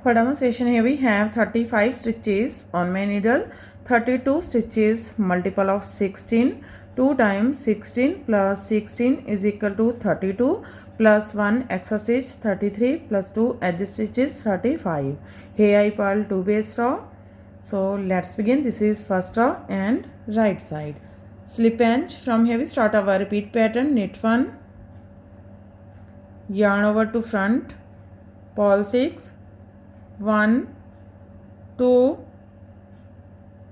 For demonstration, here we have 35 stitches on my needle, 32 stitches multiple of 16, 2 times 16 plus 16 is equal to 32 plus 1 extra stitch 33 plus 2 edge stitches 35. Here I purl 2 base row. So let's begin. This is first row and right side. Slip inch. From here we start our repeat pattern. Knit 1, yarn over to front, purl 6, 1, 2,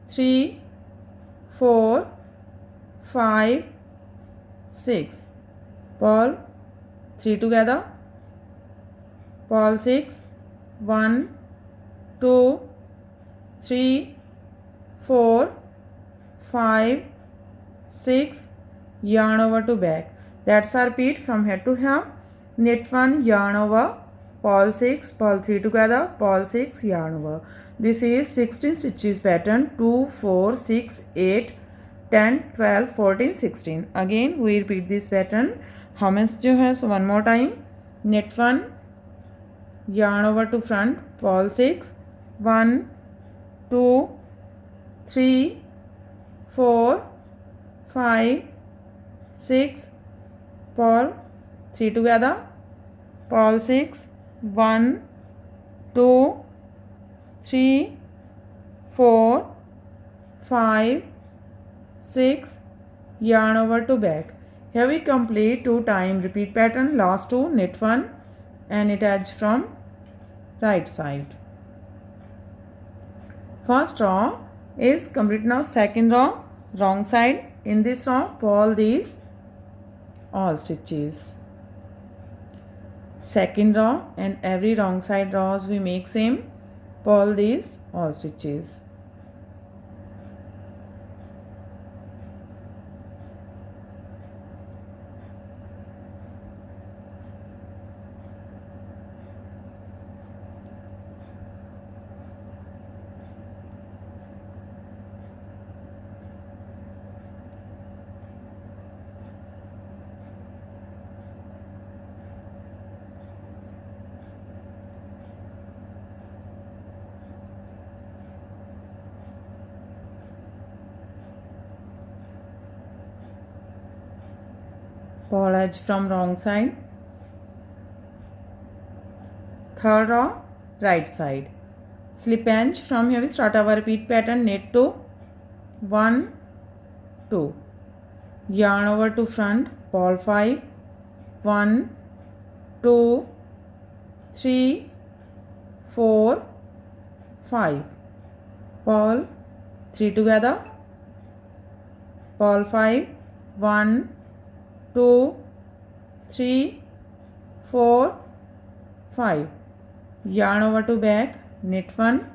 3, 4, 5, 6. Purl 3 together, purl 6, 1, 2, 3, 4, 5, 6. Yarn over to back. That's our repeat from head to hem. Knit 1, yarn over, purl 6, purl 3 together, purl 6, yarn over. This is 16 stitches pattern. 2, 4, 6, 8, 10, 12, 14, 16. Again we repeat this pattern. How many stitches है? So one more time. Knit 1, yarn over to front, purl 6, 1, 2, 3, 4, 5, 6, purl 3 together, purl 6, 1, 2, 3, 4, 5, 6, yarn over to back. Here we complete 2 times repeat pattern. Last 2, knit 1 and knit edge from right side. First row is complete now. Second row, wrong side. In this row, purl these all stitches. Second row and every wrong side rows we make same. Purl these all stitches. Purl edge from wrong side. Third row, right side. Slip inch. From here we start our repeat pattern. Knit 2, 1, 2. Yarn over to front, purl 5, 1, 2, 3, 4, 5. Purl 3 together, purl 5, 1, 2, 3, 4, 5. Yarn over to back, knit 1.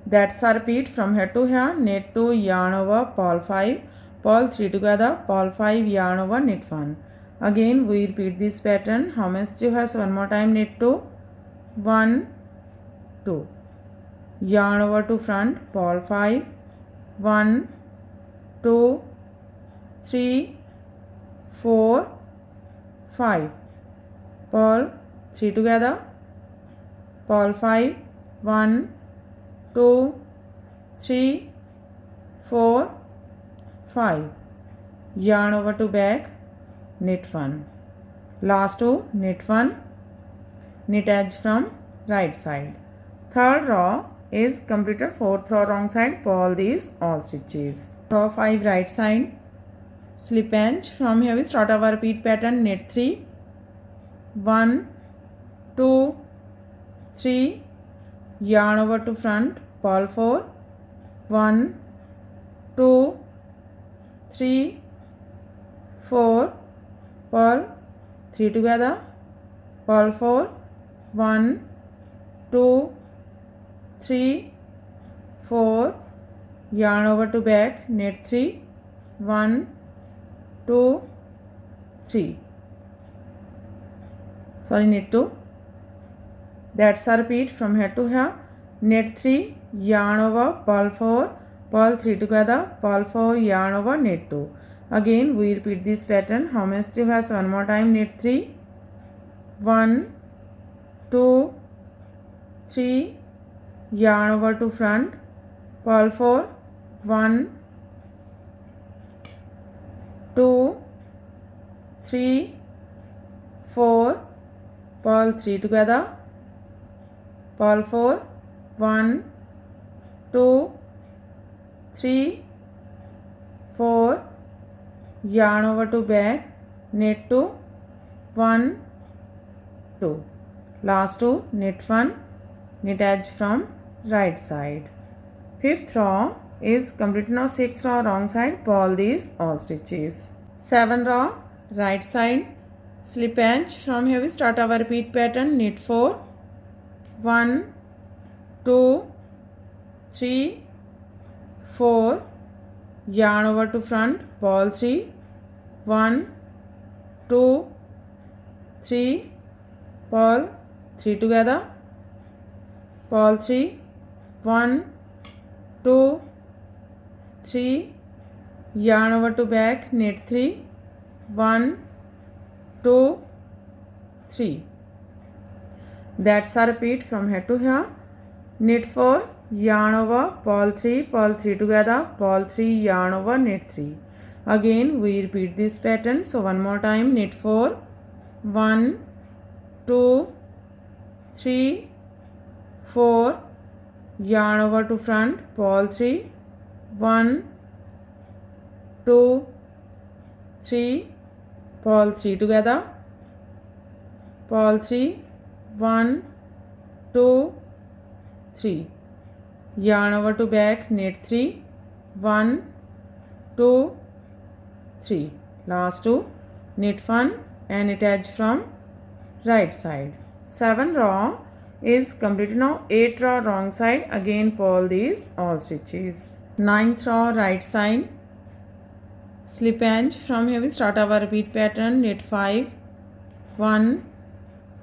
That's our repeat from here to here. Knit 2, yarn over, purl 5, purl 3 together, purl 5, yarn over, knit 1. Again we repeat this pattern. How many stitches has? One more time. Knit 2, 1, 2. Yarn over to front, purl 5, 1, 2, 3, 4, 5. Purl 3 together, purl 5, 1, 2, 3, 4, 5. Yarn over to back, knit 1. Last 2, knit 1, knit edge from right side. Third row is completed. Fourth row wrong side, purl these all stitches. Row 5 right side. Slip inch. From here we start our repeat pattern. Knit 3, 1, 2, 3, yarn over to front, purl 4, 1, 2, 3, 4, purl 3 together, purl 4, 1, 2, 3, 4, yarn over to back, knit 3, 1, 2, 3. Knit 2. That's our repeat from here to here. Knit 3, yarn over, purl 4, purl 3 together, purl 4, yarn over, knit 2. Again we repeat this pattern. How many stitches has? One more time. Knit 3, 1, 2, 3, yarn over to front, purl 4, 1, 2, 3, 4, purl 3 together, purl 4, 1, 2, 3, 4, yarn over to back, knit 2, 1, 2, last 2, knit 1, knit edge from right side. 5th row is completed. Now 6th row wrong side, purl these all stitches. 7th row right side, slip edge. From here we start our repeat pattern, knit 4, 1, 2, 3, 4, yarn over to front, purl 3, 1, 2, 3, purl 3 together, purl 3, 1, 2, 3, yarn over to back, knit 3, 1, 2, 3. That's our repeat from here to here. Knit 4, yarn over, purl 3 together, purl 3, yarn over, knit 3. Again we repeat this pattern. So one more time, knit 4, 1, 2, 3, 4, yarn over to front, purl 3, 1, 2, 3, purl 3 together, purl 3, 1, 2, 3, yarn over to back, knit 3, 1, 2, 3, last 2, knit 1 and knit edge from right side. 7th row is completed. Now 8th row wrong side, again purl these all stitches. 9th row right side, slip edge. From here we start our repeat pattern, knit 5, 1,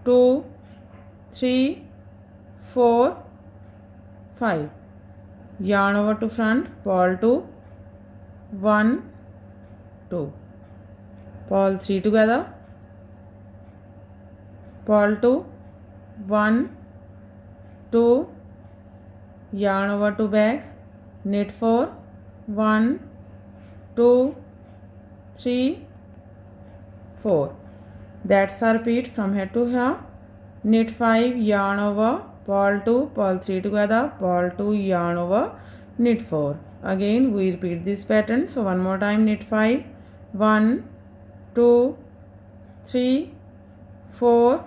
2, 3, 4, 5, yarn over to front, purl 2, 1, 2, purl 3 together, purl 2, 1, 2, yarn over to back, knit 4, 1, 2, 3, 4. That's our repeat from here to here. Knit 5, yarn over, purl 2, purl 3 together, purl 2, yarn over, knit 4. Again we repeat this pattern. So one more time, knit 5, 1, 2, 3, 4,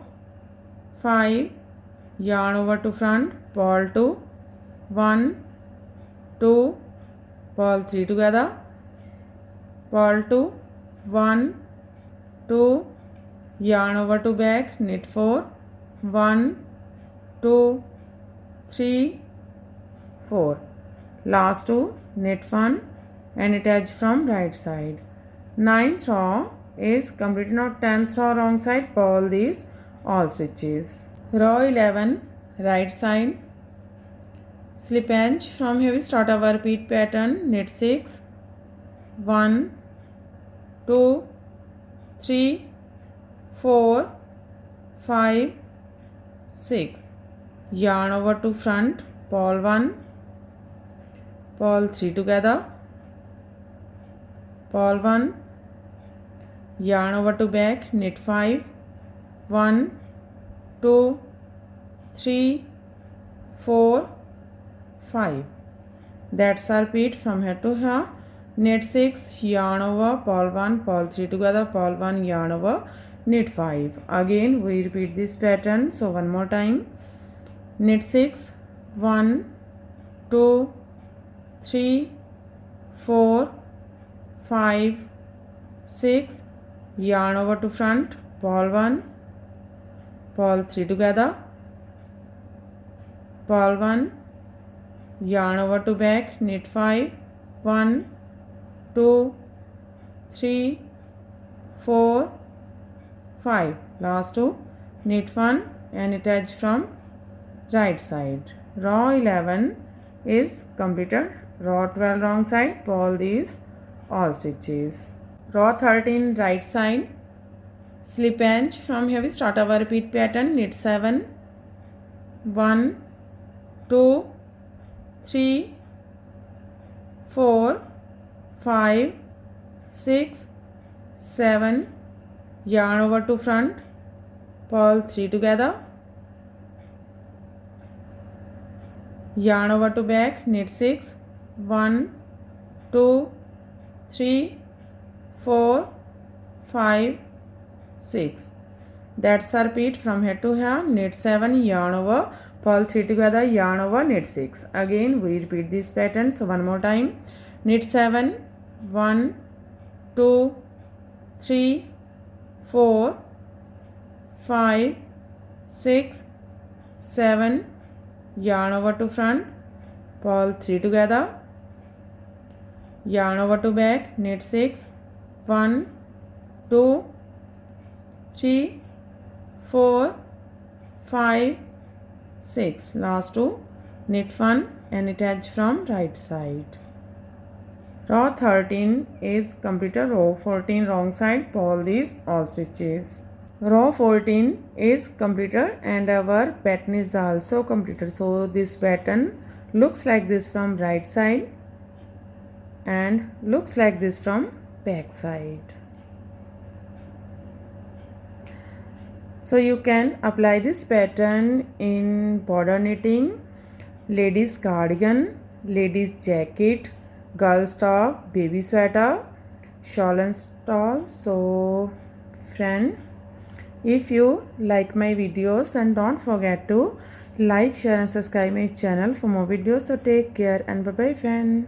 5, yarn over to front, purl 2, 1, 2, purl 3 together, purl 2, 1, 2, yarn over to back, knit 4, 1, 2, 3, 4, last 2, knit 1 and knit edge from right side. 9th row is completed. Now 10th row wrong side, purl these all stitches. Row 11 right side, slip edge. From here we start our repeat pattern, knit 6, 1, 2, 3, 4, 5, 6, yarn over to front, purl 1, purl 3 together, purl 1, yarn over to back, knit 5, 1, 2, 3, 4, 5. That's our repeat from here to here. Knit 6, yarn over, purl 1, purl 3 together, purl 1, yarn over, knit 5. Again we repeat this pattern. So one more time, knit 6, 1, 2, 3, 4, 5, 6, yarn over to front, purl 1, purl 3 together, purl 1, yarn over to back, knit 5, 1, 2, 3, 4, 5, last 2, knit 1 and knit edge from right side. Row 11 is completed. Row 12 wrong side, purl these all stitches. Row 13 right side, slip edge. From here we start our repeat pattern, knit 7, 1, 2, 3, 4, 5, 6, 7, yarn over to front, purl 3 together, yarn over to back, knit 6, 1, 2, 3, 4, 5, 6. That's a repeat from here to here. Knit 7, yarn over, purl 3 together, yarn over, knit 6. Again we repeat this pattern. So one more time. Knit 7, 1, 2, 3, 4, 5, 6, 7, yarn over to front, purl 3 together, yarn over to back, knit 6, 1, 2, 3, 4, 5, 6. Last two, knit 1 and attach from right side. Row 13 is completed. Row 14 wrong side, purl these all stitches. Row 14 is completed and our pattern is also completed. So this pattern looks like this from right side and looks like this from back side. So you can apply this pattern in border knitting, ladies cardigan, ladies jacket, girls top, baby sweater, shawl and stall. So friend, if you like my videos, and don't forget to like, share and subscribe my channel for more videos. So take care and bye bye friend.